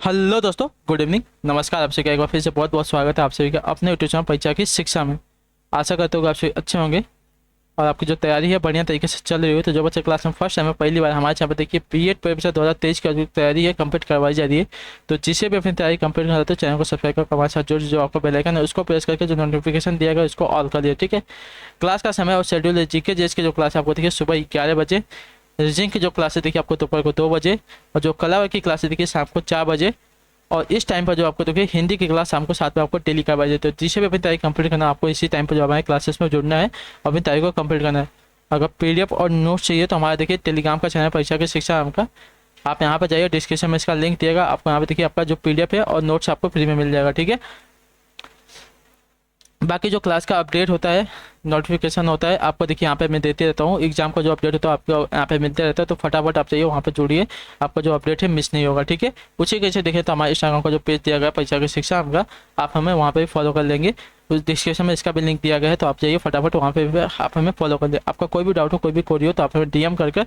Hello दोस्तों, good evening, नमस्कार। आपसे एक बार फिर से बहुत बहुत स्वागत है आप सभी का अपने यूट्यूब चैनल परीक्षा की शिक्षा में। आशा करते हो कि आप सभी अच्छे होंगे और आपकी जो तैयारी है बढ़िया तरीके से चल रही हो। तो जो बच्चे क्लास में फर्स्ट टाइम है, पहली बार हमारे चैनल पर देखिए बीएड परीक्षा 2023 की जो तैयारी है कंप्लीट करवाई जा रही है। तो जिसे भी अपनी तैयारी कंप्लीट कर रहे हो चैनल को सब्सक्राइब कर हमारे साथ जो आपको बेल आइकन है उसको प्रेस करके जो नोटिफिकेशन दिया गया उसको ऑल कर दिया, ठीक है। क्लास का समय और शेड्यूल है। जीके जेएस की जो क्लास है आपको देखिए सुबह 11 बजे, रीजनिंग की जो क्लासेस देखिए आपको दोपहर को 2 बजे, और जो कला की क्लासेस देखिए शाम को 4 बजे। और इस टाइम पर जो आपको देखिए हिंदी की क्लास शाम को 7 बजे आपको डेली करवाई जाती है। तो जिसे भी अपनी तैयारी कंप्लीट करना है आपको इसी टाइम पर जो हमारे क्लासेस में जुड़ना है और अपनी तैयारी को कंप्लीट करना है। अगर पीडीएफ और नोट्स चाहिए तो हमारा देखिए टेलीग्राम का चैनल परीक्षा की शिक्षा नाम का, आप यहाँ पर जाइए, डिस्क्रिप्शन में इसका लिंक दिएगा आपको। यहाँ पे देखिए आपका जो पीडीएफ है और नोट्स आपको फ्री में मिल जाएगा, ठीक है। बाकी जो क्लास का अपडेट होता है, नोटिफिकेशन होता है, आपको देखिए यहाँ पे मैं देते रहता हूँ। एग्जाम का जो अपडेट होता है आपको यहाँ पे मिलते रहता है, तो फटाफट आप चाहिए वहाँ पे जुड़िए, आपका जो अपडेट है मिस नहीं होगा, ठीक है। उसी के देखें तो हमारे इंस्टाग्राम का जो पेज दिया गया है परीक्षा की शिक्षा का, आप हमें वहाँ पे भी फॉलो कर लेंगे। उस डिस्क्रिप्शन में इसका भी लिंक दिया गया है, तो आप जाइए फटाफट वहाँ पे भी आप हमें फॉलो कर ले। आपका कोई भी डाउट हो, कोई भी क्वेरी हो तो आप हमें डीएम करके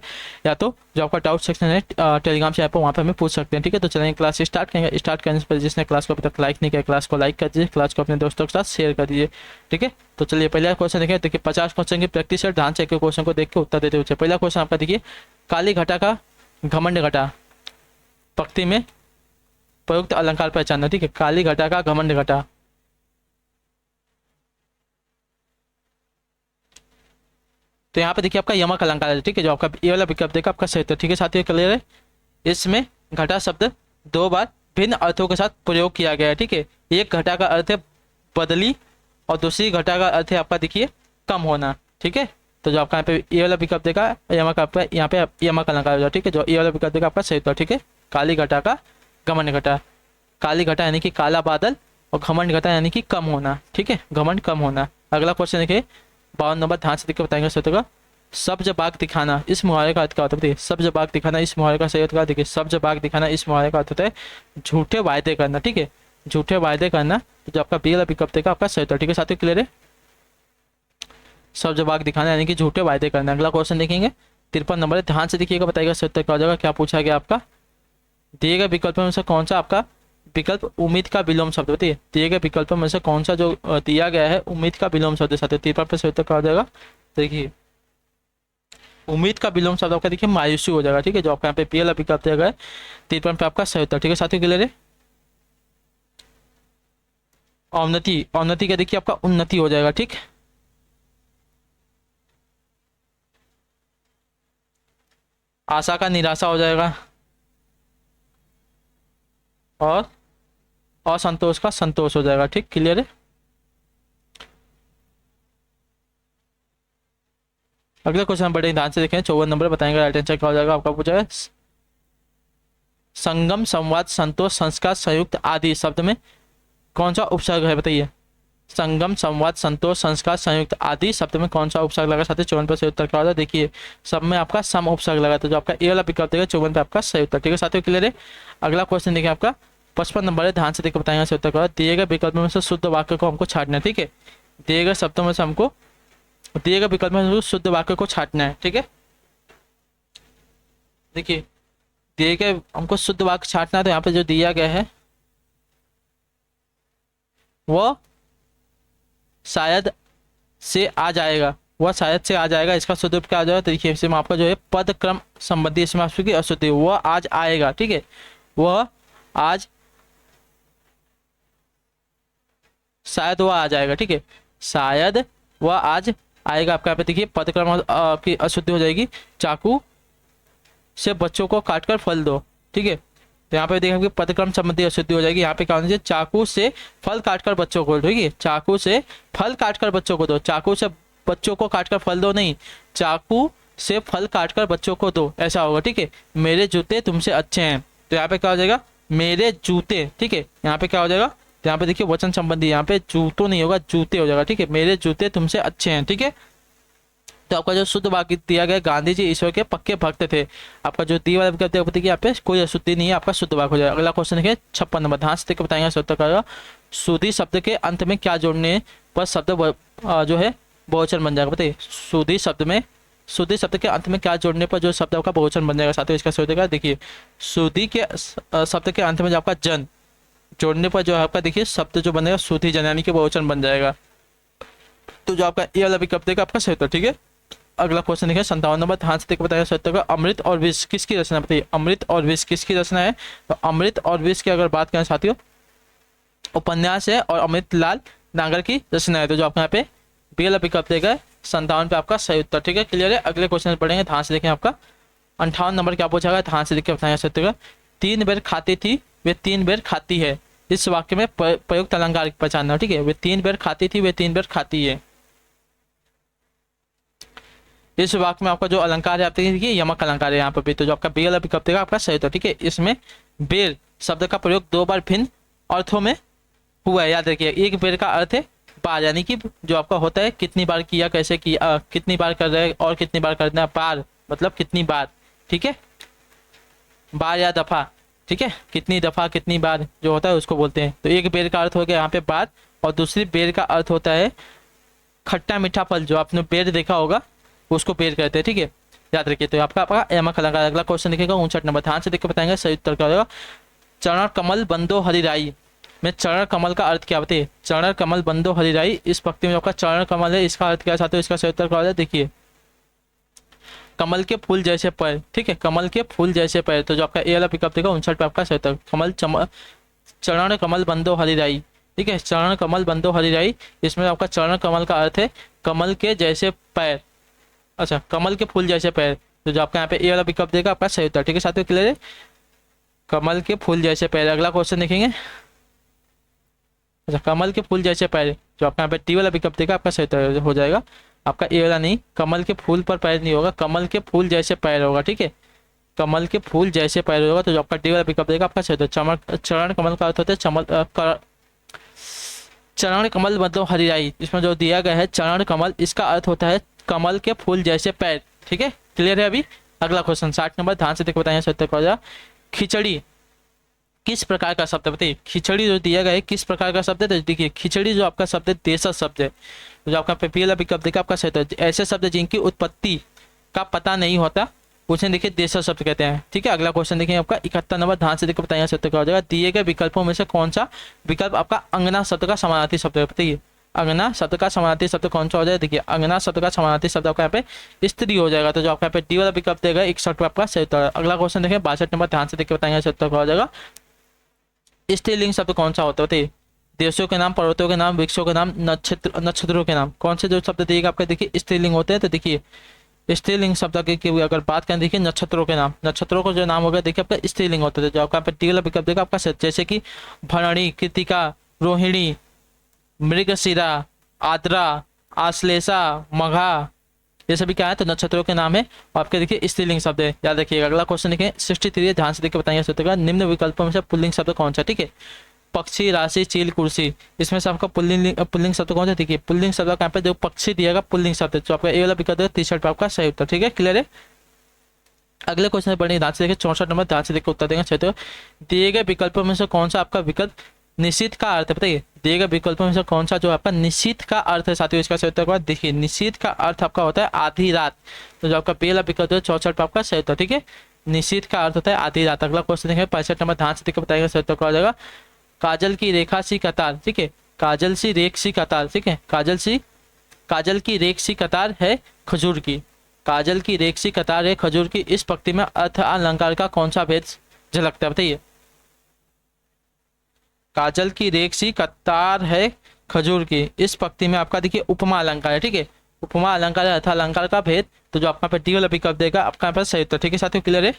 या तो जो आपका डाउट सेक्शन है टेलीग्राम से आप वहाँ पे हमें पूछ सकते हैं, ठीक है। तो चलेंगे क्लास स्टार्ट करेंगे। स्टार्ट करने से पहले जिसने क्लास को अभी तक लाइक नहीं किया क्लास को लाइक कर दीजिए, क्लास को अपने दोस्तों के साथ शेयर कर दीजिए, ठीक है। तो चलिए पहला क्वेश्चन देखिए। देखिए 50 क्वेश्चन की प्रैक्टिस है, ध्यान से एक क्वेश्चन को देख के उत्तर देते हुए। पहला क्वेश्चन आपका देखिए, काली घटा का घमंड घटा पंक्ति में प्रयुक्त अलंकार पहचानना, ठीक है। काली घटा का घमंड घटा, तो यहाँ पे देखिए आपका यमक अलंकार है, ठीक है। जो आपका ये वाला विकल्प देखा आपका सही, ठीक है साथियों, क्लियर है। इसमें घटा शब्द 2 बार भिन्न अर्थों के साथ प्रयोग किया गया है, ठीक है। एक घटा का अर्थ है बदली और दूसरी घटा का अर्थ है आपका देखिए कम होना, ठीक है। तो जो आपका यहाँ पे ये वाला विकल्प देखा यमक, आपका यहाँ पे यमक अलंकार हो जाए, ठीक है। जो ये वाला विकल्प देखा आपका सही, ठीक है। काली घटा का घमंड घटा, काली घटा यानी कि काला बादल और घमंड घटा यानी कि कम होना, ठीक है, घमंड कम होना। अगला क्वेश्चन देखिए 52 नंबर, ध्यान से देख के बताएंगे सत्य का। सब्ज बाग दिखाना इस मुहावरे का अर्थ क्या होता है? सब्ज बाग दिखाना इस मुहावरे का सही अर्थ क्या? देखिए सब्ज बाग दिखाना इस मुहावरे का अर्थ होता है झूठे वायदे करना, ठीक है, झूठे वायदे करना। तो जो आपका बी वाला विकल्प देगा आपका सही उत्तर, ठीक है साथियों, क्लियर है। सब्ज बाग दिखाना यानी कि झूठे वायदे करना। अगला क्वेश्चन देखेंगे 53 नंबर, ध्यान से देखिएगा, बताइएगा सही उत्तर क्या हो जाएगा। क्या पूछा गया आपका? दिए गए विकल्प में से कौन सा आपका विकल्प उम्मीद का विलोम शब्द? बताइए दिए गए विकल्प में से कौन सा जो दिया गया है उम्मीद का विलोम शब्द साथियों। 53 पे सही उत्तर क्या हो जाएगा? देखिए उम्मीद का विलोम शब्द आपका देखिए मायूसी हो जाएगा, ठीक है। जो आपका यहाँ पे पी वाला विकल्प दिया गया है 53 पे आपका सही उत्तर, ठीक है साथियों, क्लियर है। अवनति, अवनति का देखिए आपका उन्नति हो जाएगा, ठीक। आशा का निराशा हो जाएगा और असंतोष का संतोष हो जाएगा, ठीक, क्लियर है। अगला क्वेश्चन बड़े ध्यान से देखें 54 नंबर, बताएंगे राइट आंसर क्या हो जाएगा। आपका पूछा है संगम संवाद संतोष संस्कार संयुक्त आदि शब्द में कौन सा उपसर्ग है? बताइए संगम संवाद संतोष संस्कार संयुक्त आदि शब्द में कौन सा उपसर्ग लगा? साथ ही 54 पर सही उत्तर क्या होगा? देखिए सब में आपका सम उपसर्ग लगा, तो जो आपका ए वाला विकल्प देगा 54 पे आपका सही उत्तर, ठीक है साथियों, क्लियर है। अगला क्वेश्चन देखिए आपका 55 नंबर है, ध्यान से देखकर बताएंगे सही उत्तर क्या होगा। दिए गए विकल्प में से शुद्ध वाक्य को हमको छाटना है, ठीक है। दिए गए शब्दों में से हमको दिए गए विकल्प में शुद्ध वाक्य को छाटना है, ठीक है। देखिए दिए गए हमको शुद्ध वाक्य छाटना है, तो यहाँ पे जो दिया गया है वो शायद से आ जाएगा, वह शायद से आ जाएगा, इसका शुद्ध रूप क्या आ जाएगा? तो देखिए इसमें आपका जो है पद क्रम संबंधी समास की अशुद्धि, वह आज आएगा, ठीक है, वह आज शायद वह आ जाएगा, ठीक है, शायद वह आज आएगा। आपका यहाँ पे देखिए पद क्रम आपकी अशुद्धि हो जाएगी। चाकू से बच्चों को काटकर फल दो, ठीक है। तो यहाँ पे देखिए पदक्रम संबंधी अशुद्धि हो जाएगी। यहाँ पे क्या होना चाहिए? चाकू से फल काटकर बच्चों को, ठीक है, चाकू से फल काटकर बच्चों को दो, चाकू से बच्चों को काटकर फल दो नहीं, चाकू से फल काटकर बच्चों को दो, ऐसा होगा, ठीक है। मेरे जूते तुमसे अच्छे हैं, तो यहाँ पे क्या हो जाएगा? मेरे जूते, ठीक है। यहाँ पे क्या हो जाएगा? तो यहाँ पे देखिए वचन संबंधी, यहाँ पे जूतों नहीं होगा जूते हो जाएगा, ठीक है। मेरे जूते तुमसे अच्छे हैं, ठीक है। तो आपका जो शुद्ध वाक्य दिया गया, गांधी जी ईश्वर के पक्के भक्त थे। आपका जो दी वाला विकल्प है यहाँ पे कोई अशुद्धि नहीं है, आपका शुद्ध वाक्य हो जाएगा। अगला क्वेश्चन देखिए 56 नंबर, ध्यान से बताएंगे सत्य का। सुधी शब्द के अंत में क्या जोड़ने पर शब्द जो है बहुवचन बन जाएगा? बताइए सुधी शब्द में सुधि शब्द के अंत में क्या जोड़ने पर जो शब्द आपका बहुवचन बन जाएगा साथियों, इसका सही होगा देखिए सुधि के शब्द के अंत में जो आपका जन जोड़ने पर जो आपका देखिए शब्द जो बनेगा सुधि जन यानी कि बहुवचन बन जाएगा। तो जो आपका ये वाला विकल्प देगा आपका सही उत्तर। ठीक है, अगला क्वेश्चन देखिए 57 नंबर, ध्यान से देखकर बताइएगा सही उत्तर का। अमृत और विष किसकी रचना बताइए, अमृत और विष किसकी रचना है। तो अमृत और विष की अगर बात करें साथियों उपन्यास है और अमृतलाल नागर की रचना है। तो जो आपका यहाँ पे बी वाला विकल्प देगा 57 पे आपका सही उत्तर। ठीक है, क्लियर है। अगले क्वेश्चन पढ़ेंगे, ध्यान से देखें आपका 58 नंबर क्या पूछा गया, ध्यान से देखकर बताएंगे सही उत्तर का। 3 बार खाती थी वे 3 बार खाती है, इस वाक्य में प्रयुक्त अलंकार पहचानना। ठीक है, वे 3 बार खाती थी वे 3 बार खाती है, इस वाक्य में आपका जो अलंकार है आप देखिए यमक अलंकार है यहाँ पर भी। तो जो आपका बी वाला विकल्प देगा आपका सही उत्तर। ठीक है, इसमें बेर शब्द का प्रयोग 2 बार भिन्न अर्थों में हुआ है, याद रखिए। एक बेर का अर्थ है बार, यानी कि जो आपका होता है कितनी बार किया, कैसे किया, कितनी बार कर रहे हैं और कितनी बार करना है। बार मतलब कितनी बार, ठीक है, बार या दफा। ठीक है, कितनी दफा कितनी बार जो होता है उसको बोलते हैं। तो एक बेर का अर्थ हो गया यहाँ पे बार, और दूसरी बेर का अर्थ होता है खट्टा मीठा फल, जो आपने बेर देखा होगा उसको बेर कहते हैं। ठीक है, याद रखिए। तो आपका यमक अलंकार। अगला क्वेश्चन दिखेगा 59 नंबर, ध्यान से देख के बताएंगे सही उत्तर क्या होगा। चरण कमल बंदो हरिराई में चरण कमल का अर्थ क्या बताइए, चरण कमल बंदो हरिराई, इस पंक्ति में आपका चरण कमल है, इसका अर्थ क्या है साथियों, इसका सही उत्तर क्या होगा देखिए कमल के फूल जैसे पैर। ठीक है, कमल के फूल जैसे पैर। तो जो आपका ए वाला विकल्प देगा 59 पे आपका सही उत्तर कमल चरण कमल बंदो हरिराई। ठीक है, चरण कमल बंदो हरिराई, इसमें आपका चरण कमल का अर्थ है कमल के जैसे पैर, अच्छा कमल के फूल जैसे पैर। तो जो आपका यहाँ पे ए वाला विकल्प देगा आपका सही उत्तर। ठीक है साथियों, क्लियर है, कमल के फूल जैसे पैर। अगला क्वेश्चन देखेंगे, अच्छा कमल के फूल जैसे पैर, जो आपका यहाँ पे टी वाला विकल्प देगा आपका सही उत्तर हो जाएगा। आपका ए वाला नहीं, कमल के फूल पर पैर नहीं होगा, कमल के फूल जैसे पैर होगा। ठीक है, कमल के फूल जैसे पैर होगा। तो जो आपका डी वाला विकल्प देगा आपका सही उत्तर। चरण कमल का अर्थ होता है चरण कमल मतलब हरिराई, इसमें जो दिया गया है चरण कमल, इसका अर्थ होता है कमल के फूल जैसे पैर। ठीक है, क्लियर है। अभी अगला क्वेश्चन 60 नंबर, ध्यान से देखो बताइए सत्य क्या हो जाएगा। खिचड़ी किस प्रकार का शब्द है बताइए, खिचड़ी जो दिया गया है किस प्रकार का शब्द है। तो देखिए खिचड़ी जो आपका शब्द है देशज शब्द है। तो जो आपका पहला विकल्प देखा आपका सही है, ऐसे शब्द जिनकी उत्पत्ति का पता नहीं होता उसे देखिए देशज शब्द कहते हैं। ठीक है, अगला क्वेश्चन देखिए आपका 71 नंबर, ध्यान से देखो बताइए सत्य क्या हो जाएगा। दिए गए विकल्पों में से कौन सा विकल्प आपका अंगना शब्द का समानार्थी शब्द है बताइए, अंगना शब्द का समानार्थी शब्द कौन सा हो जाएगा। देखिए अंगना शब्द का समानार्थी शब्द आपका यहाँ पे स्त्री हो जाएगा। तो जो आपका यहाँ पे डी वाला विकल्प देगा 61 पे आपका सही उत्तर। अगला क्वेश्चन देखिए 62 नंबर, ध्यान से देखिए बताएंगे सही उत्तर क्या हो जाएगा। स्त्रीलिंग शब्द कौन सा होता है बताइए, देशों के नाम, पर्वतों के नाम, वृक्षों के नाम, नक्षत्रों के नाम, कौन से जो शब्द दिएगा आपका देखिए स्त्रीलिंग होते हैं। तो देखिए स्त्रीलिंग शब्द की अगर बात करें देखिए नक्षत्रों के नाम, नक्षत्रों को जो नाम होगा देखिए आपका स्त्रीलिंग होता है। जो आपका डी वाला विकल्प देगा आपका सही, जैसे कि भरणी, कृतिका, रोहिणी, मृगशिरा, आद्रा, आश्लेषा, मघा, ये सभी क्या है तो नक्षत्रों के नाम है और आपके देखिए स्त्रीलिंग शब्द है, याद रखिएगा। अगला क्वेश्चन देखिए 63, ध्यान से देखिए बताइए सत्य का। निम्न विकल्पों में से पुल्लिंग शब्द कौन सा। ठीक है, पक्षी, राशि, चील, कुर्सी, इसमें से आपका पुल्लिंग शब्द कौन सा। देखिए पुल्लिंग शब्द का यहाँ पे जो पक्षी दिएगा पुल्लिंग शब्द है, जो आपका ए वाला विकल्प है 63 पे आपका सही उत्तर। ठीक है, क्लियर है। अगले क्वेश्चन पढ़ेंगे, ध्यान से देखिए 64 नंबर, ध्यान से देखिए उत्तर देंगे सही। दिए गए विकल्पों में से कौन सा आपका विकल्प निश्चित का अर्थ है बताइए, दिए गए विकल्पों में से कौन सा जो आपका निश्चित का अर्थ है साथियों, इसका सही उत्तर के बाद देखिए निश्चित का अर्थ आपका होता है आधी रात। तो जो आपका पहला विकल्प है 64 पे आपका सही उत्तर। ठीक है, निश्चित का अर्थ होता है आधी रात। अगला क्वेश्चन देखिए 65 नंबर, ध्यान से देखिए बताएगा सही उत्तर क्या हो जाएगा। काजल की रेखा सी कतार, ठीक है, काजल सी रेख सी कतार, ठीक है, काजल की रेख सी कतार है खजूर की, काजल की रेख सी कतार है खजूर की, इस पंक्ति में अर्थ अलंकार का कौन सा भेद झलकता है बताइए। काजल की रेख सी कतार है खजूर की, इस पंक्ति में आपका देखिए उपमा अलंकार है। ठीक है, उपमा अलंकार है अर्थ अलंकार का भेद। तो जो आपका डी वाला विकल्प देगा आपका यहाँ पर सही उत्तर। ठीक है साथियों, क्लियर है।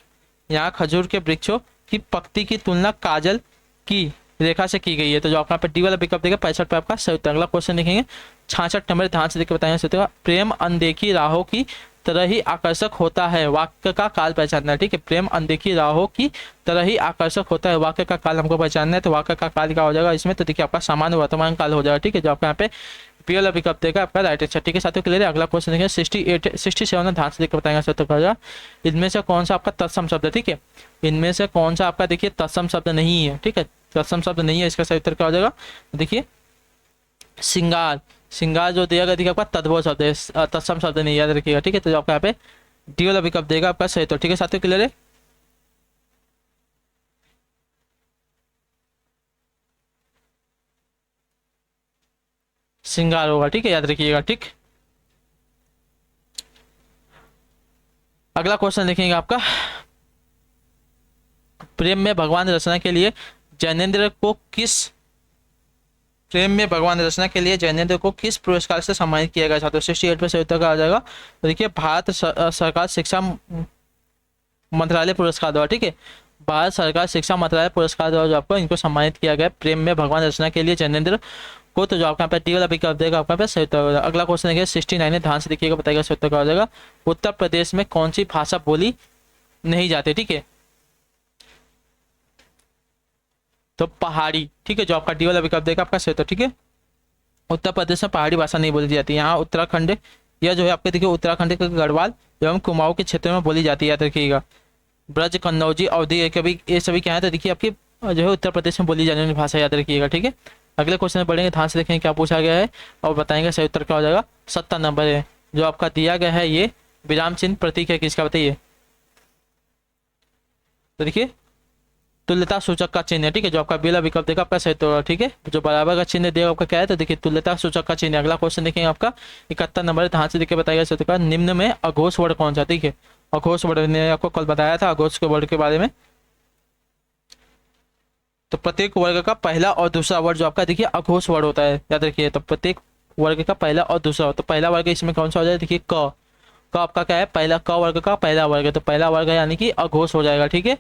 यहाँ खजूर के वृक्षों की पंक्ति की तुलना काजल की रेखा से की गई है। तो जो आपका डी वाला विकल्प देगा 65 पे आपका सही उत्तर। अगला क्वेश्चन देखेंगे 66 नंबर, ध्यान से देखिए बताएंगे। प्रेम अनदेखी राहों की तरह ही आकर्षक होता है, वाक्य का काल पहचानना है। ठीक है, प्रेम अनदेखी राहों की तरह ही आकर्षक होता है, वाक्य का काल हमको पहचानना है। तो वाक्य का काल क्या हो जाएगा इसमें, तो देखिए आपका सामान्य वर्तमान काल हो जाएगा। ठीक है, जो आपका यहाँ पे पी वाला विकल्प देगा आपका राइट आंसर। ठीक है साथियों, क्लियर है। अगला क्वेश्चन देखिए 67 ध्यान से देखकर बताएंगे सत्य क्या हो जाएगा। इनमें से कौन सा आपका तत्सम शब्द है। ठीक है, इनमें से कौन सा आपका देखिए तत्सम शब्द नहीं है। ठीक है, तत्सम शब्द नहीं है, इसका सही उत्तर क्या हो जाएगा देखिए श्रृंगार, श्रृंगार जो दिया गया देखिए आपका तद्भव शब्द है, तत्सम शब्द नहीं, याद रखिएगा, ठीक है। तो जो आपका यहाँ पे डी वाला विकल्प देगा आपका सही, तो ठीक है साथियों, क्लियर है। श्रृंगार होगा, ठीक है, याद रखिएगा, ठीक। अगला क्वेश्चन देखेंगे आपका, प्रेम में भगवान रचना के लिए जैनेन्द्र को किस प्रेम में भगवान रचना के लिए जैनेन्द्र को किस पुरस्कार से सम्मानित किया गया था। तो 68 पे सही उत्तर का आ जाएगा। तो देखिए भारत सरकार शिक्षा मंत्रालय पुरस्कार द्वारा, ठीक है, भारत सरकार शिक्षा मंत्रालय पुरस्कार द्वारा जो आपको इनको सम्मानित किया गया प्रेम में भगवान रचना के लिए जैनेन्द्र को। तो जो आपका यहाँ पे डी वाला विकल्प देगा आपका पे सही उत्तर हो जाएगा। अगला क्वेश्चन देखिए 69 है, ध्यान से देखिएगा, बताइएगा सही उत्तर का हो जाएगा। उत्तर प्रदेश में कौन सी भाषा बोली नहीं जाती, ठीक है, तो पहाड़ी, ठीक है, जो आपका डी वाला विकल्प देगा आपका सही उत्तर, ठीक है। उत्तर प्रदेश में पहाड़ी भाषा नहीं बोली जाती। यहाँ उत्तराखंड या जो है आपके देखिए उत्तराखंड के गढ़वाल एवं कुमाऊं के क्षेत्र में बोली जाती है, याद रखिएगा। ब्रज, कन्नौजी, अवधी, कभी ये सभी क्या है, तो देखिए आपकी जो है उत्तर प्रदेश में बोली जाने वाली भाषा, याद रखिएगा, ठीक है। अगले क्वेश्चन में पढ़ेंगे, ध्यान से देखेंगे क्या पूछा गया है और बताएंगे सही उत्तर क्या हो जाएगा। 70 नंबर है जो आपका दिया गया है, ये विराम चिन्ह प्रतीक है किसका, बताइए। तो देखिए तुल्यता सूचक का चिन्ह है, ठीक है, जो आपका बेला विकल्प देगा आपका सही उत्तर, ठीक है। जो बराबर का चिन्ह देगा आपका क्या है, तो देखिए तुल्यता सूचक का चिन्ह। अगला क्वेश्चन देखेंगे आपका 71 नंबर, ध्यान से देखिए, बताइएगा सही उत्तर। निम्न में अघोष वर्ड कौन सा, ठीक है, अघोष वर्ड ने आपको कल बताया था अघोष के वर्ड के बारे में। तो प्रत्येक वर्ग का पहला और दूसरा वर्ड जो आपका देखिए अघोष वर्ड होता है, याद रखिए। तो प्रत्येक वर्ग का पहला और दूसरा, तो पहला वर्ग इसमें कौन सा हो जाएगा, देखिए क आपका क्या है, पहला क वर्ग का पहला वर्ग है, तो पहला वर्ग है यानी कि अघोष हो जाएगा, ठीक है,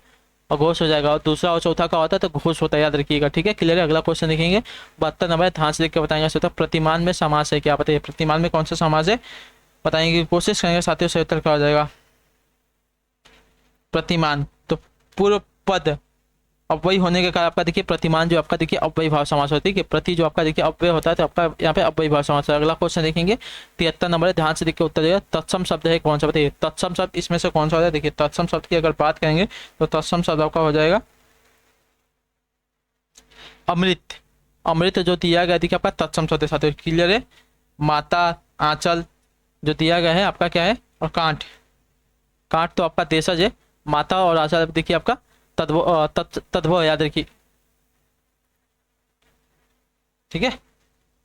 अघोष हो जाएगा। और दूसरा और चौथा का होता है तो घोष होता है, याद रखिएगा, ठीक है, क्लियर है। अगला क्वेश्चन देखेंगे 72 नंबर, ध्यान से देख के बताएंगे सही उत्तर। प्रतिमान में समास है क्या, बताइए, प्रतिमान में कौन सा समास है, बताएंगे, कोशिश करेंगे साथियों, सही उत्तर क्या हो जाएगा। प्रतिमान तो पूर्व पद अव्यय होने के कारण आपका देखिए प्रतिमान जो आपका देखिए अव्यय भाव समास होती है, प्रति जो आपका देखिए अव्यय होता है तो आपका यहाँ पे अव्यय भाव समास है। अगला क्वेश्चन देखेंगे 73 नंबर, ध्यान से देखिए उत्तर देगा। तत्सम शब्द है कौन सा, बताइए, तत्सम शब्द इसमें से कौन सा होता है। देखिए तत्सम शब्द की अगर बात करेंगे तो तत्सम शब्द आपका हो जाएगा अमृत। अमृत जो दिया गया देखिए आपका तत्सम शब्द साथ, क्लियर है। माता, आंचल जो दिया गया है आपका क्या है, और कांट, कांट तो आपका देशज है। माता और आंचल देखिए आपका तद्भव, याद रखिए, ठीक है।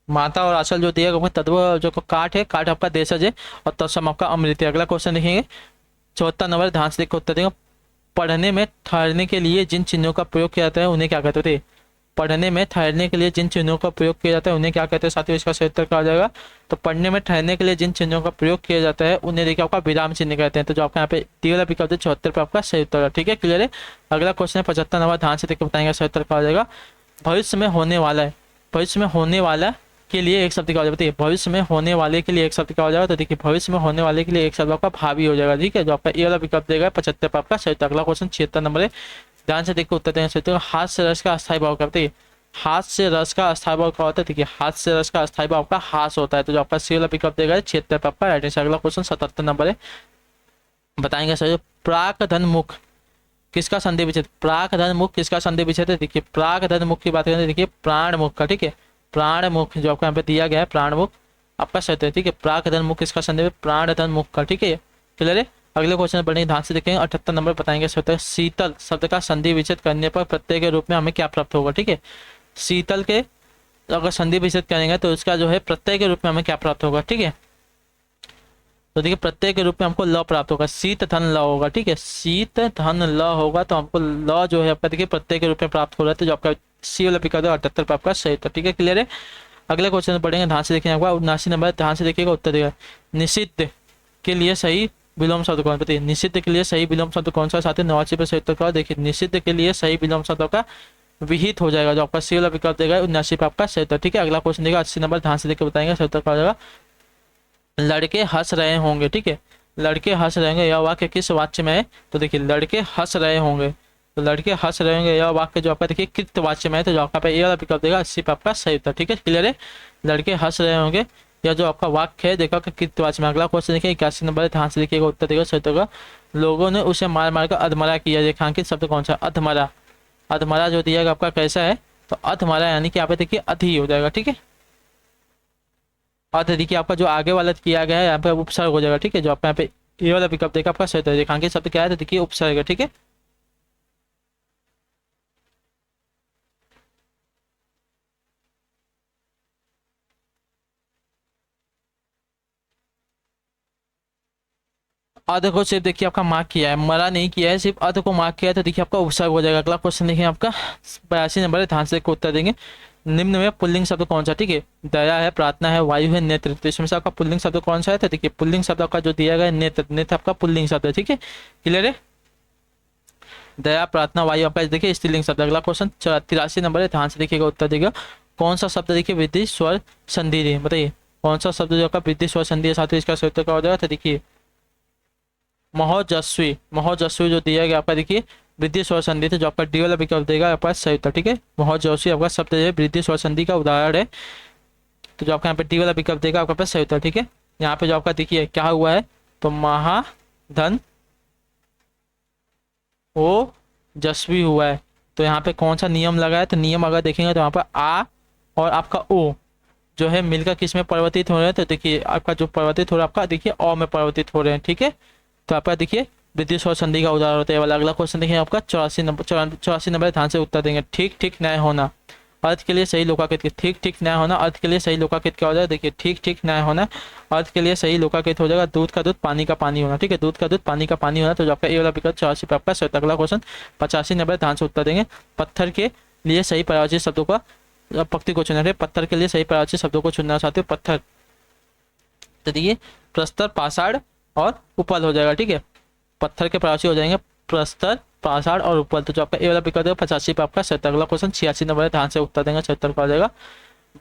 माता और आंचल जो दिया गया तद्भव जो काट है, काट आपका देशज है, और तत्सम आपका अमृत है। अगला क्वेश्चन देखेंगे 74 नंबर, ध्यान से देखो उत्तर देंगे। पढ़ने में ठहरने के लिए जिन चिन्हों का प्रयोग किया जाता है उन्हें क्या कहते थे। पढ़ने में ठहरने के लिए जिन चिन्हों का प्रयोग किया जाता है उन्हें क्या कहते हैं साथियों, इसका सही उत्तर क्या हो जाएगा। तो पढ़ने में ठहरने के लिए जिन चिन्हों का प्रयोग किया जाता है उन्हें देखिए आपका विराम चिन्ह कहते हैं। तो जो आपका यहाँ पे डी वाला विकल्प है 74 पे आपका सही उत्तर है, ठीक है, क्लियर है। अगला क्वेश्चन है 75 नंबर, ध्यान से देखकर बताएंगे सही उत्तर क्या हो जाएगा। भविष्य में होने वाला है, भविष्य में होने वाला के लिए एक शब्द क्या हो जाएगा, बताइए, भविष्य में होने वाले के लिए एक शब्द क्या हो जाएगा। तो देखिए भविष्य में होने वाले के लिए एक शब्द आपका भावी हो जाएगा, ठीक है, जो आपका ये वाला विकल्प देगा 75 पे आपका सही उत्तर। अगला क्वेश्चन 76 नंबर है, ध्यान से देखकर उत्तर देंगे सही उत्तर। हाथ से रस का अस्थायी भाव क्या, बताइए, हाथ से रस का अस्थायी भाव क्या होता है। देखिए हाथ से रस का अस्थायी भाव आपका हास होता है, तो जो आपका सी वाला विकल्प देगा 76 पे आपका राइट आंसर। अगला क्वेश्चन 77 नंबर है, बताएंगे सर। प्राक धन मुख किसका संधि विच्छेद, प्राक धन मुख किसका संधि विच्छेद है। देखिए प्राक धन मुख की बात करें, देखिए प्राण मुख का, ठीक है, प्राण मुख जो आपको यहाँ पे दिया गया है प्राण मुख आपका सत्य है, ठीक है। प्राक धन मुख किसका संधि, प्राण धन मुख का, ठीक है, क्लियर है। अगले क्वेश्चन बढ़ने ध्यान से देखेंगे 78 नंबर, बताएंगे सत्य। शीतल शब्द का संधि विच्छेद करने पर प्रत्यय के रूप में हमें क्या प्राप्त होगा, ठीक है। शीतल के अगर संधि विच्छेद करेंगे तो इसका जो है प्रत्यय के रूप में हमें क्या प्राप्त होगा, ठीक है। तो देखिए प्रत्यय के रूप में हमको ल प्राप्त होगा, शीत धन ल होगा, ठीक है, शीत धन ल होगा, तो हमको ल जो है आपका देखिए प्रत्यय के रूप में प्राप्त हो रहा है, तो जो आपका सी वाला पिक 78 पे आपका सही था, ठीक है, क्लियर है। अगले क्वेश्चन पढ़ेंगे, ध्यान से देखेंगे आपका 79 नंबर, ध्यान से देखिएगा उत्तर देगा। निषिद्ध के लिए सही विलोम शब्द कौन, बताइए, निषिद्ध के लिए सही विलोम शब्द कौन सा साथी, 89 पे सही उत्तर का। देखिए निषिद्ध के लिए सही विलोम शब्द का विहित हो जाएगा, जो आपका सी वाला विकल्प देगा 79 पे आपका सही उत्तर, ठीक है। अगला क्वेश्चन देगा 80 नंबर, ध्यान से देखकर बताएंगे सही उत्तर का हो जाएगा। लड़के हंस रहे होंगे, ठीक है, लड़के हंस रहे होंगे, यह वाक्य किस वाच्य में है। तो देखिए लड़के हंस रहे होंगे, तो लड़के हंस रहे होंगे यह वाक्य जो आपका देखिए कृत वाच्य में है, तो जो आपका ये वाला विकल्प देगा 80 पे आपका सही उत्तर, ठीक है, क्लियर है। लड़के हंस रहे होंगे यह जो आपका वाक्य है देखा कृत वाच्य में। अगला क्वेश्चन देखिए 81 नंबर, ध्यान से देखिएगा उत्तर देगा सही उत्तर का। लोगों ने उसे मार मार कर अधमरा किया, रेखांकित शब्द कौन सा, अधमरा। अधमरा जो दिया आपका कैसा है, तो अधमरा यानी कि यहाँ पे देखिए अधि हो जाएगा, ठीक है। और तो देखिए आपका जो आगे वाला किया गया है यहाँ पे उपसर्ग हो जाएगा, ठीक है। जो आपका यहाँ पे ये वाला विकल्प देगा आपका सही उत्तर, रेखांकित शब्द क्या है तो देखिए उपसर्ग है, ठीक है। अर्ध को सिर्फ देखिए आपका मार्क किया है, मरा नहीं किया है, सिर्फ अर्ध को मार्क किया है, तो देखिए आपका उपसर्ग हो जाएगा। अगला क्वेश्चन देखिए आपका 82 नंबर है, ध्यान से को उत्तर देंगे। निम्न में पुल्लिंग शब्द कौन सा, ठीक है। दया है, प्रार्थना है, वायु है, नेत्र। तो इसमें से आपका पुल्लिंग शब्द कौन सा है तो देखिए पुल्लिंग शब्द आपका जो दिया गया है नेत्र, नेत्र आपका पुल्लिंग शब्द है, ठीक है। क्लियर है। दया, प्रार्थना, वायु आपका देखिए स्त्रीलिंग शब्द। अगला क्वेश्चन 83 नंबर है, ध्यान से देखिएगा उत्तर देगा। कौन सा शब्द देखिए वृद्धि स्वर संधि है, बताइए कौन सा शब्द जो आपका वृद्धि स्वर संधि है, साथ ही इसका सही उत्तर क्या हो जाएगा तो देखिए महोजस्वी। महोजस्वी जो दिया गया आपका देखिए वृद्धि स्वर संधि थे, जो आपका डी वाला विकल्प देगा आपका सही उत्तर, ठीक है। महोजस्वी आपका शब्द है वृद्धि स्वर संधि का उदाहरण है, तो जो आपका यहाँ पे डी वाला विकल्प देगा आपका पास सही उत्तर, ठीक है। यहाँ पे जो आपका देखिए क्या हुआ है तो महाधन ओ जस्वी हुआ है। तो यहाँ पे कौन सा नियम लगा है तो नियम अगर देखेंगे तो यहाँ पर आ और आपका ओ जो है मिलकर किस में परिवर्तित हो रहे हैं तो देखिए आपका जो परिवर्तित हो रहा है आपका देखिए अ में परिवर्तित हो रहे हैं, ठीक है। तो आपका देखिए वृद्धि स्वर संधि का उदाहरण होता है वाला। अगला क्वेश्चन देखिए आपका 84 नंबर ध्यान से उत्तर देंगे। ठीक ठीक न्याय होना अर्थ के लिए सही लोकाकृत, ठीक ठीक न्याय होना अर्थ के लिए सही लोकाकृत क्या हो जाएगा देखिए ठीक ठीक न्याय होना अर्थ के लिए सही लोकाकृत हो जाएगा दूध का दूध पानी का पानी होना, ठीक है। दूध का दूध पानी का पानी होना, तो जो आपका ये वाला विकल्प 84 पे आपका सही। अगला क्वेश्चन 85 नंबर ध्यान से उत्तर देंगे। पत्थर के लिए सही पर्यायवाची शब्दों का पंक्ति को चुना है। पत्थर के लिए सही पर्यायवाची शब्दों को चुनना चाहते हो। पत्थर तो देखिए प्रस्तर, पाषाण और उपल हो जाएगा, ठीक है। पत्थर के पर्यायवाची हो जाएंगे प्रस्तर, पाषाण और उपल, तो जो आपका ए वाला विकल्प है 85 पे आपका 70। अगला क्वेश्चन 86 नंबर ध्यान से उत्तर देंगे, 76 का हो जाएगा।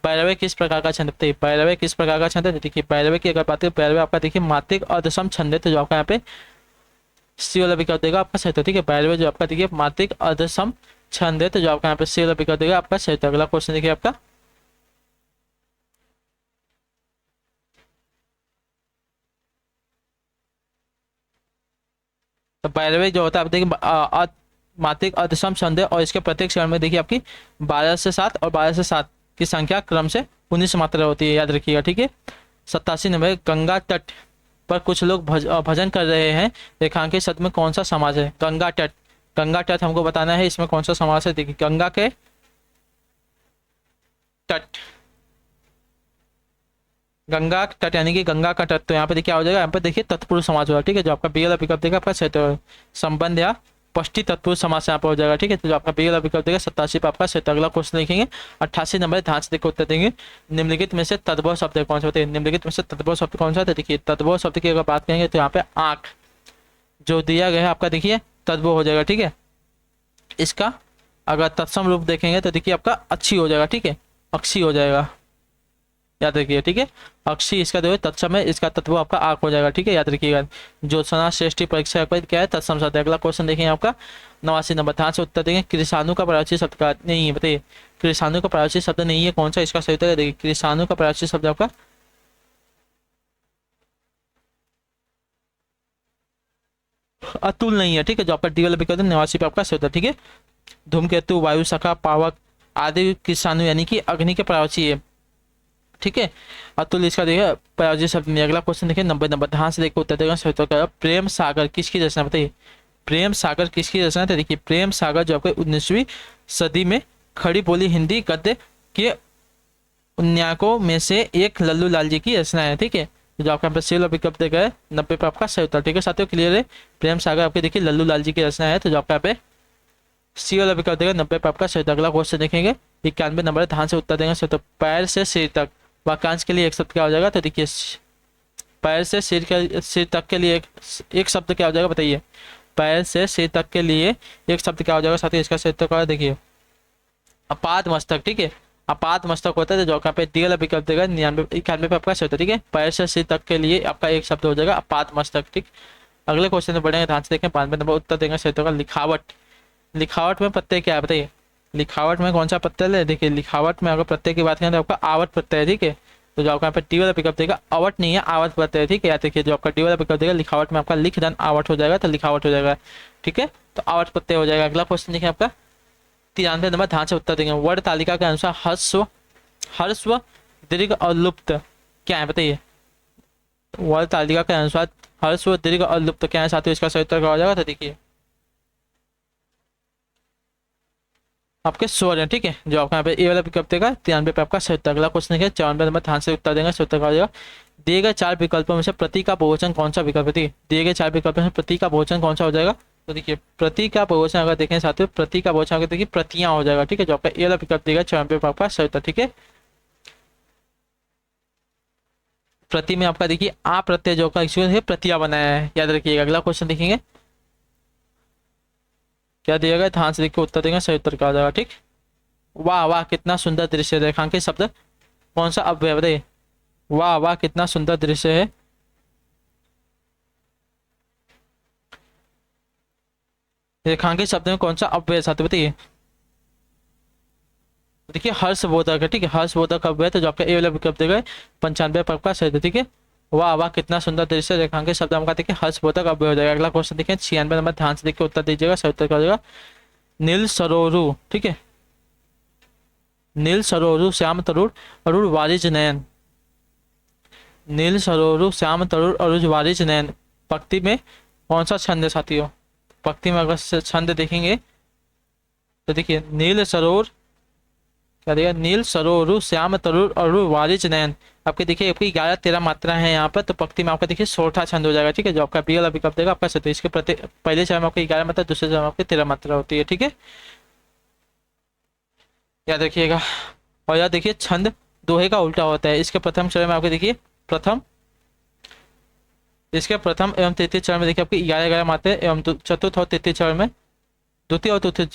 पैरवे किस प्रकार का छंद है, पैरवे किस प्रकार का छंद है देखिए पैरवे की अगर बात करें पैरवे आपका देखिए मात्रिक अर्धसम छंद है, तो जो आपका यहाँ पे सी वाला विकल्प देगा आपका सही, ठीक है। पैरवे जो आपका देखिए मात्रिक अर्धसम छंद है, तो जो आपका यहाँ पे सी वाला विकल्प देगा आपका सही। अगला क्वेश्चन देखिए आपका तो पैरवे जो होता है आप देखिए मात्रिक अर्धसम छंद है और इसके प्रत्येक चरण में देखिए आपकी 12 से 7 और 12 से 7 की संख्या क्रम से 19 मात्रा होती है, याद रखिएगा, ठीक है। 87 नंबर गंगा तट पर कुछ लोग भजन कर रहे हैं, रेखांकित शब्द में कौन सा समास है। गंगा तट, गंगा तट हमको बताना है, इसमें कौन सा समास है देखिए गंगा के तट, गंगा तट यानी कि गंगा का तट, तो यहाँ पे देखिए क्या हो जाएगा यहाँ पे देखिए तत्पुरुष समास होगा, ठीक है। जो आपका बी वाला विकल्प देगा आपका सही संबंध या पष्टी तत्पुरुष समास यहाँ पर हो जाएगा, ठीक है। तो जो आपका बी वाला विकल्प देगा 87 पे आपका सही। अगला क्वेश्चन देखेंगे 88 नंबर ध्यान से देखो उत्तर देंगे। निम्नलिखित में से तद्भव शब्द कौन सा होते हैं, निम्नलिखित में से तद्भव शब्द कौन सा है देखिए तद्भव शब्द की अगर बात करेंगे तो यहाँ पे आंख जो दिया गया है आपका देखिए तद्भव हो जाएगा, ठीक है। इसका अगर तत्सम रूप देखेंगे तो देखिए आपका अच्छी हो जाएगा, ठीक है, अक्षी हो जाएगा, याद रखिए, ठीक है। अक्षी इसका जो है तत्सम है, इसका तत्व आपका आंख हो जाएगा, ठीक है, याद रखिएगा। ज्योत्सना श्रेष्ठी परीक्षा क्या है तत्सम शब्द। अगला क्वेश्चन देखेंगे आपका 89 नंबर ध्यान से उत्तर देंगे। कृषाणु का पर्यायवाची शब्द का नहीं है, बताइए कृषाणु का पर्यायवाची शब्द नहीं है कौन सा, इसका सही उत्तर है देखिए कृषाणु का पर्यायवाची शब्द आपका अतुल नहीं है, ठीक है। जो आपका डी वाला विकल्प 89 पे आपका सही उत्तर, ठीक है। धूमकेतु, वायु सखा, पावक आदि कृषाणु यानी कि अग्नि के पर्यायवाची है, ठीक है। अतुल इसका देखिए पर्यायवाची शब्द नहीं। अगला क्वेश्चन देखिए 90 नंबर ध्यान से देखो उत्तर देगा सही उत्तर। प्रेम सागर किसकी रचना बताइए, प्रेम सागर किसकी रचना है देखिए प्रेम सागर जो आपके 19वीं सदी में खड़ी बोली हिंदी गद्य के उन्याकों में से एक लल्लू लाल जी की रचना है, ठीक है। जो आपका यहाँ पे सी वाला विकल्प देगा है 90 पे आपका सही उत्तर, ठीक है साथियों, क्लियर है। प्रेम सागर आपके देखिए लल्लू लाल जी की रचना है, तो जो आपका यहाँ पे सी वाला विकल्प देगा 90 पे आपका सही। अगला क्वेश्चन देखेंगे 91 नंबर ध्यान से उत्तर देंगे सही। तो पैर से सिर तक वाक्यांश के लिए एक शब्द क्या हो जाएगा तो देखिए पैर से सिर तक के लिए एक शब्द क्या हो जाएगा बताइए पैर से सिर तक के लिए एक शब्द क्या हो जाएगा साथी, इसका सही उत्तर देखिए अपाद मस्तक, ठीक है। अपाद मस्तक होता है, तो जो यहाँ पे डी वाला विकल्प देगा 91 पे आपका सही होता है, ठीक है। पैर से सिर तक के लिए आपका एक शब्द हो जाएगा अपाद मस्तक, ठीक। अगले क्वेश्चन में बढ़ेंगे ध्यान से देखें 92 नंबर उत्तर देंगे सही होगा लिखावट। लिखावट में प्रत्यय क्या है बताइए, लिखावट में कौन सा प्रत्यय है देखिए लिखावट में अगर प्रत्यय की बात करें तो आपका आवट प्रत्यय है, ठीक है। तो जो आपका यहाँ पे डी वाला विकल्प देगा आवट नहीं है आवट प्रत्यय है, ठीक है। याद देखिए जो आपका डी वाला विकल्प देगा लिखावट में आपका लिख धन आवट हो जाएगा, तो लिखावट हो जाएगा, ठीक है। तो आवट प्रत्यय हो जाएगा। अगला क्वेश्चन देखिए आपका 93 नंबर ध्यान से उत्तर देंगे। वर्ण तालिका के अनुसार हर्स्व दीर्घ और लुप्त क्या है बताइए। वर्ग तालिका के अनुसार हर्ष व दीर्घ और लुप्त क्या है साथियों, इसका सही उत्तर क्या हो जाएगा। तो देखिए आपके स्वर है, ठीक है, जो आपका यहाँ पे ए वाला विकल्प देगा 93 पे आपका सही उत्तर। अगला क्वेश्चन है 54 नंबर, ध्यान से उत्तर देंगे, सही उत्तर क्या हो जाएगा। दिए गए 4 विकल्पों में से प्रति का बहुवचन कौन सा विकल्प है। दिए गए 4 विकल्पों में प्रति का बहुवचन कौन सा हो जाएगा। तो देखिए प्रति का बहुवचन अगर देखें साथियों, प्रति का बहुवचन अगर देखिए प्रतियां हो जाएगा, ठीक है, जो आपका ए वाला विकल्प देगा 94 पे आपका सही उत्तर, ठीक है। प्रति में आपका देखिए आ प्रत्यय जो का प्रतिया बनाया है, याद रखिएगा। अगला क्वेश्चन देखेंगे क्या दिया गया, ध्यान से देखिए उत्तर देंगे, सही उत्तर क्या हो जाएगा, ठीक। वाह वाह कितना सुंदर दृश्य, रेखांकित शब्द कौन सा अव्यय बताइए। वाह वाह कितना सुंदर दृश्य है, रेखांकित शब्द में कौन सा अव्यय साथ बताइए। देखिए हर्षबोधक है, ठीक है, हर्षबोधक अव्यय, तो जो आपका ए वाला विकल्प देगा 95 पर आपका सही है, ठीक है। वाह वाह कितना सुंदर दृश्य, रेखांकित शब्द आपका देखिए हर्षबोधक अव्यय हो जाएगा। अगला क्वेश्चन देखिए 96 नंबर, ध्यान से देखिए उत्तर दीजिएगा, सही उत्तर क्या हो जाएगा। नील सरोरु, ठीक है, नील सरोरु श्याम तरुण अरुण वारिज नयन। नील सरोरु श्याम तरुण अरुण वारिज नयन पंक्ति में कौन सा छंद है साथियों। पंक्ति में अगर छंद देखेंगे तो देखिए नील सरोवर क्या देगा, नील सरोरु श्याम तरुण अरुण वारिज नयन। आपके देखिए आपकी 11-13 मात्रा है यहाँ पर, तो पंक्ति में आपका देखिए सोठा छंद हो जाएगा, ठीक है, जो आपका बी वाला विकल्प देगा आपका सही। इसके पहले चरण में आपकी 11 मात्रा, दूसरे चरण में आपकी 13 मात्रा होती है, ठीक है, याद रखिएगा। और याद देखिए छंद दोहे का उल्टा होता है। इसके प्रथम चरण में आपके देखिए प्रथम, इसके प्रथम एवं तृतीय चरण में देखिए आपकी 11-11 मात्रा एवं चतुर्थ और तृतीय चरण में, द्वितीय और तृतीय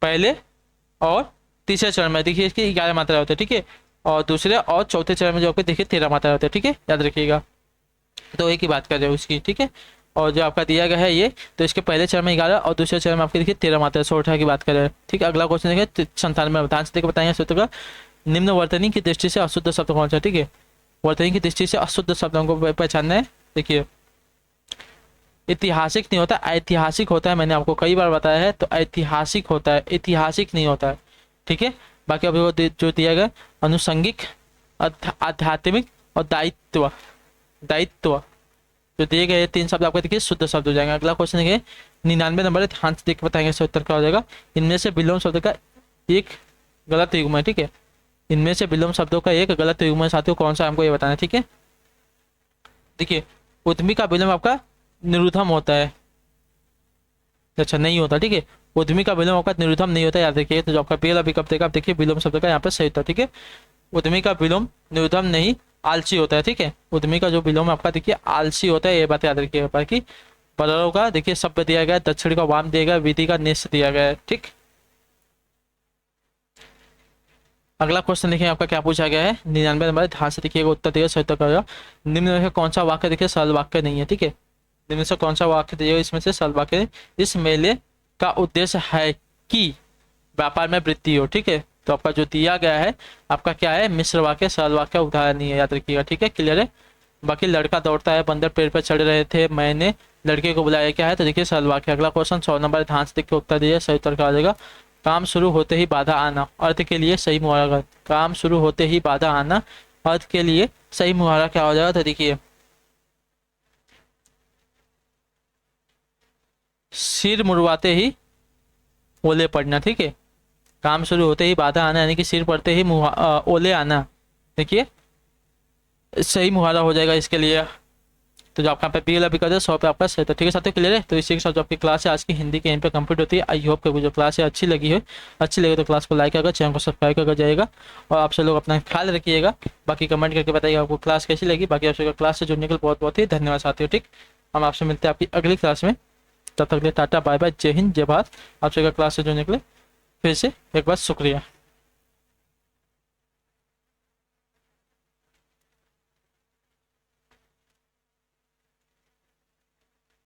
पहले और तीसरे चरण में देखिए इसकी 11 मात्रा होती है, ठीक है, और दूसरे और चौथे चरण में जो आपके देखिए 13 मात्रा होती है, ठीक है, याद रखिएगा। तो एक ही बात कर रहे हो उसकी, ठीक है। और जो आपका दिया गया है ये, तो इसके पहले चरण में 11 और दूसरे चरण में आपके देखिए 13 मात्रा, सोठा की बात कर रहे हैं, ठीक है। अगला क्वेश्चन देखिए 97 ध्यान से देखिए बताएंगे सूत्र का। निम्न वर्तनी की दृष्टि से अशुद्ध शब्द कौन सा, ठीक है, वर्तनी की दृष्टि से अशुद्ध शब्दों को पहचानना है। देखिए ऐतिहासिक नहीं होता, ऐतिहासिक होता है, मैंने आपको कई बार बताया है, तो ऐतिहासिक होता है, ऐतिहासिक नहीं होता है, ठीक है। बाकी अभी वो जो दिया गया अनुसंगिक, आध्यात्मिक और दायित्व, दायित्व जो दिए गए 3 शब्द आपको देखिए शुद्ध शब्द हो जाएंगे। अगला क्वेश्चन देखिए 99 नंबर, ध्यान से देख बताएंगे इसका उत्तर क्या हो जाएगा। इनमें से विलोम शब्द का एक गलत युग्म है, ठीक है, इनमें से विलोम शब्दों का एक गलत युग्म है साथियों, कौन सा हमको ये बताना है, ठीक है। देखिए उद्यमी का विलोम आपका निरुद्धम होता है, अच्छा नहीं होता, ठीक है, उद्यमी का विलोम आपका निरुद्धम नहीं होता, याद रखिए। तो जो आपका पहला विकल्प देगा आप देखिए विलोम शब्द का यहाँ पर सही होता है, ठीक है, उद्यमी का विलोम निरुद्धम नहीं आलसी होता है, ठीक है, उद्यमी का जो विलोम आपका देखिए आलसी होता है, ये बात याद रखिएगा। बाकी बदलों का देखिए शब्द दिया गया है, दक्षिण का वाम दिया गया, विधि का निश्च दिया गया है, ठीक। अगला क्वेश्चन देखिए आपका क्या पूछा गया है 99 नंबर, ध्यान से देखिएगा उत्तर दिएगा, सही उत्तर करेगा। निम्न में से कौन सा वाक्य देखिए सरल वाक्य नहीं है, ठीक है, निम्न से कौन सा वाक्य दिएगा इसमें से सरल वाक्य। इस मेले का उद्देश्य है कि व्यापार में वृद्धि हो, ठीक है, तो आपका जो दिया गया है आपका क्या है, मिश्र वाक्य, सरल वाक्य, उदाहरण नहीं है, याद रखिएगा, ठीक है, क्लियर है। बाकी लड़का दौड़ता है, बंदर पेड़ पर चढ़ रहे थे, मैंने लड़के को बुलाया, क्या है, तो देखिए सरल वाक्य। अगला क्वेश्चन 100 नंबर, ध्यान से देखिए उत्तर दीजिए, सही उत्तर क्या आ जाएगा। काम शुरू होते ही बाधा आना, अर्थ के लिए सही मुहावरा। काम शुरू होते ही बाधा आना, अर्थ के लिए सही मुहावरा क्या हो जाएगा, तो देखिए सिर मुड़वाते ही ओले पड़ना, ठीक है, काम शुरू होते ही बाधा आना यानी कि सिर पड़ते ही ओले आना, देखिए सही मुहावरा हो जाएगा इसके लिए। तो जो आपका यहाँ पे बी वाला भी कर दे 100 पे आपका सही था, ठीक है साथियों, क्लियर है। तो इसी के साथ जो आपकी क्लास है आज की हिंदी के यहीं पे कंप्लीट होती है। आई होप कि जो क्लास है अच्छी लगी है, अच्छी लगे तो क्लास को लाइक करके चैनल को सब्सक्राइब करके जाएगा, और आप सब लोग अपना ख्याल रखिएगा। बाकी कमेंट करके बताइएगा आपको क्लास कैसी लगी। बाकी आप सबका क्लास से जुड़ने के लिए बहुत बहुत ही धन्यवाद साथियों, ठीक। हम आपसे मिलते हैं आपकी अगली क्लास में, तब तक के लिए टाटा बाय बाय, जय हिंद जय भारत। आप सबका क्लास से जुड़ने के लिए फिर से एक बार शुक्रिया।